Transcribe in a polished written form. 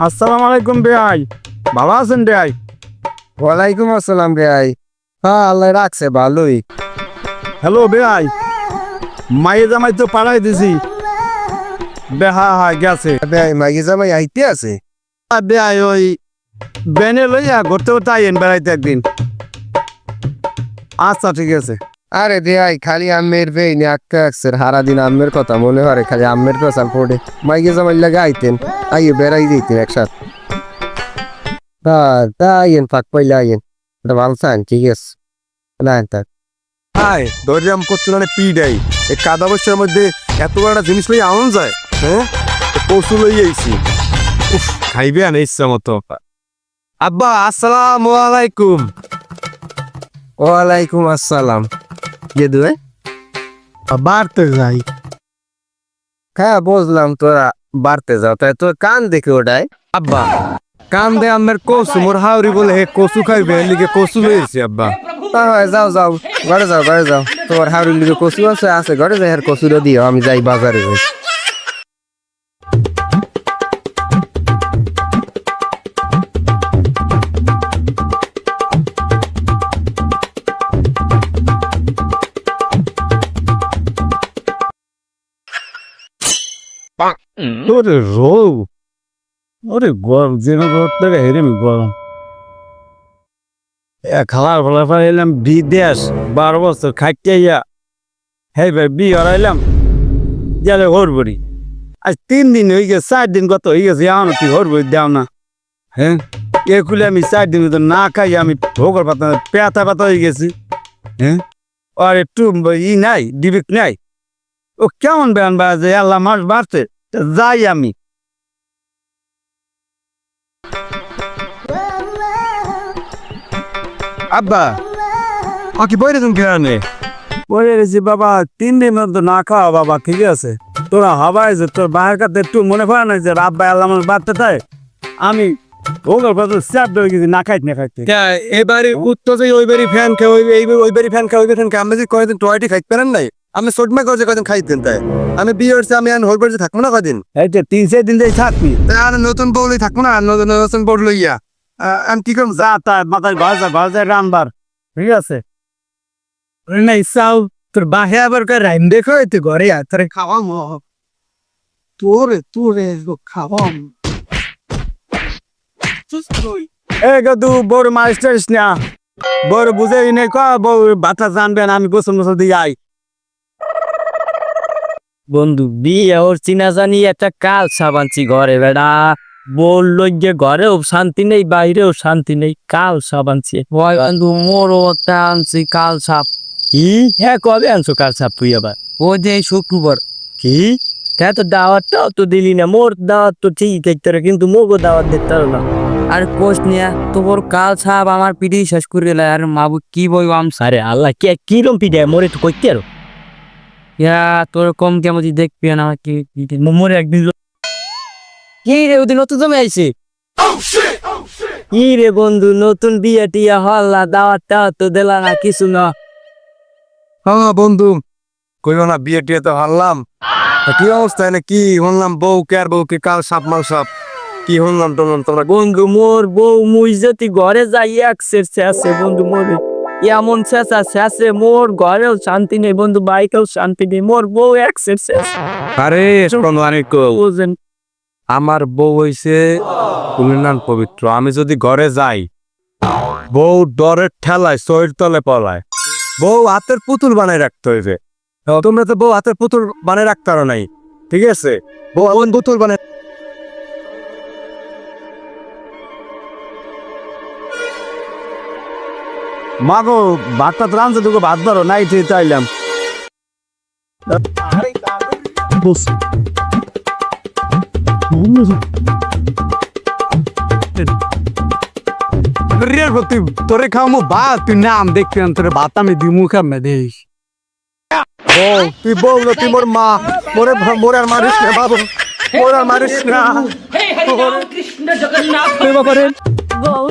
আসসালামু আলাইকুম বেআই, ভালো আছেন বেআই? ওয়ালাইকুম আসসালাম বেআই। হ্যাঁ, আল্লাহ রাখছে ভালোই। হ্যালো বেআই, মাইয়ে জামাই তো পাড়াই দিছি। হ্যাঁ গেছে। বেআই মাইকে জামাই আইতে আছে? বেআই ওই বেনে লইয়া ঘুরতে ঘুরতে আইয়েন বেড়াইতে একদিন। আচ্ছা ঠিক আছে। আরে বেআই খালি আম্মের বেই নি আক্কা আকছের সারাদিন আম্মের কথা মনে হয়, খালি আম্মের কথা পড়ে। মাইকে জামাই লাগে আইতেন, আইয়ে বেড়াই দিতেন একসাথে। তা আইয়েন ফাঁক পাইলে আইয়েন, ভালো চান, ঠিক আছে না থাক। হাই দরিয়াম করতে পিডাই এই কাদা বস্তার মধ্যে এত বড় একটা জিনিস লইয়া আনন্দ যায়। হ্যাঁ, পশু লইয়া আইছি। উফ, খাইবে না ইচ্ছা মতো। আব্বা আসসালামু আলাইকুম। ওয়ালাইকুম আসসালাম। গেদু বাড়তে যাই। হ্যাঁ বুঝলাম, তোরা বাড়তে যাও, তাই তোর কান দেখে ওটাই। আব্বা কান দে আমার কসু, মোর হাওরি বলে হে কসু খাইবে, লিগে কসু লইছি আব্বা। হয় যাও যাও, ঘরে যাও ঘরে যাও। তোমার হাওড়ির লিগে কচু আছে ঘরে যাই, আর কচুটা দিও, আমি যাই বাজারে যাই। ওরে রো, ওরে গরম যেন থেকে হেরে গরম। খালার ফলা ফলা এলাম বিদেশ 12 বছর খাইতে ইয়া। হ্যাঁ ভাই বি হরাইলাম গেলে হরবরি। আজ 3 দিন হয়ে গেছে, 4 দিন কত হয়ে গেছে, এখন তুই হরবরি দেও না। হ্যাঁ একুলে আমি 4 দিন তো না খাই, আমি ভোগর পাতা পেতা পাতা হয়ে গেছি। হ্যাঁ আর একটু নাই ডিবিক নাই। ও কেমন বেন বাজে, আল্লাহ মাস বাড়ছে যাই আমি। আব্বা কি বই রে তুমি কেন বই রেছি বাবা? 3 দিন তো না খাওয়া বাবা, ঠিক আছে? তোরা হবাই যে তোর বাহের কাছে একটু মনে পড়ে না যে আব্বা আল্লাহ আমার বাড়তে তাই আমি ওগর কথা স্যাপ হয়ে গেছি না খাইতে না খাইতে। এবারে উত্তর যে ওইবারই ফ্যান খাই, ওইবারই ফ্যান খাই, ওইবারই ফ্যান খাই। আমি যে কয়দিন টয়টি খাইতে পারেন নাই, আমি ছোটমা কয়ে কয়দিন খাইতেন, তাই আমি বিয়ে হচ্ছে, আমি আর হরবার যে থাকবো না কয়দিন। এই যে 3-4 দিন যাই থাকবি, তাই আর নতুন বউলি থাকবো না, নতুন বউ লইয়া আমি কি করবো? যা তা মাথায় ভাজা রামবার, ঠিক আছে? না ইচ্ছাও তোর বাহে আবার রাইম দেখো, তুই ঘরে আর তোরে খাওয়াম, তোরে খাওয়াম। এ গদু বড় মাস্টার না, বড় বুঝে নেই ক বউ বাতা জানবেন, আমি গোসল মোসল দিয়ে আই। বন্ধু বিয়ে ওর চিনা জানি একটা কাল সাবানছি ঘরে, বেড়া বললো যে ঘরেও শান্তি নেই বাইরেও শান্তি নেই, কাল সাবানছি। বন্ধু মোরও একটা আনছি কাল সাপ। কি? হ্যাঁ কবে আনছো কাল সাপ তুই আবার? ও যে শুক্রবার। কি? হ্যাঁ তো দাওয়াতটাও তো দিলি না, মোর দাওয়াত তো ঠিক দেখতে কিন্তু মোগো দাওয়াত দেখতে না। আর কোষ নিয়া তোর কাল সাপ আমার পিঠে শেষ করে গেল। আর মাবু কি বই আম সারে আল্লাহ কে কিরম পিঠে মোরে তো কইতে আরো। ইয়া তোর কম কেমন দেখবি না কি মোমরে একদিন কি রে ওদিন নতুন জমে আইছে। কি রে বন্ধু নতুন বিয়ে টিয়া হল্লা দাওয়াতটা তো দিলা না কিছু না। হ্যাঁ বন্ধু কইও না, বিয়ে টিয়ে তো হারলাম। কি অবস্থা এনে কি শুনলাম, বউ কে আর বউ কে কাল সাপ মাল সাপ কি শুনলাম তোমরা? বন্ধু মোর বউ মুই যদি ঘরে যাই এক শেষে বন্ধু মোরে এমন শেষা শেষে মোর ঘরেও শান্তি নেই বন্ধু, বাইকেও শান্তি নেই, মোর বউ এক শেষে। আরে বুঝেন আমার বউ হইছে কুলিনান পবিত্র। আমি যদি ঘরে যাই, বউ ডরের ঠেলায় চৈর তলে পলায়। বউ হাতের পুতুল বানাই রাখতে হইবে। তোমরা তো বউ হাতের পুতুল বানাই রাখতে পারো নাই, ঠিক আছে? বউ এমন পুতুল বানাই মাগো ভাতটা রাঁধছে, তোকে ভাত ধরো নাই ঠিক চাইলাম। তোরে খাওয়ামো ভাত, তুই নাম দেখবি তোর ভাত আমি দিমু খামে দেখ। তুই বল তুই মোর মা, মোরে মোরে আর মারিস না বাবু, মোরে আর মারিস না। কৃষ্ণ জগন্নাথ তুই বাবারে বউ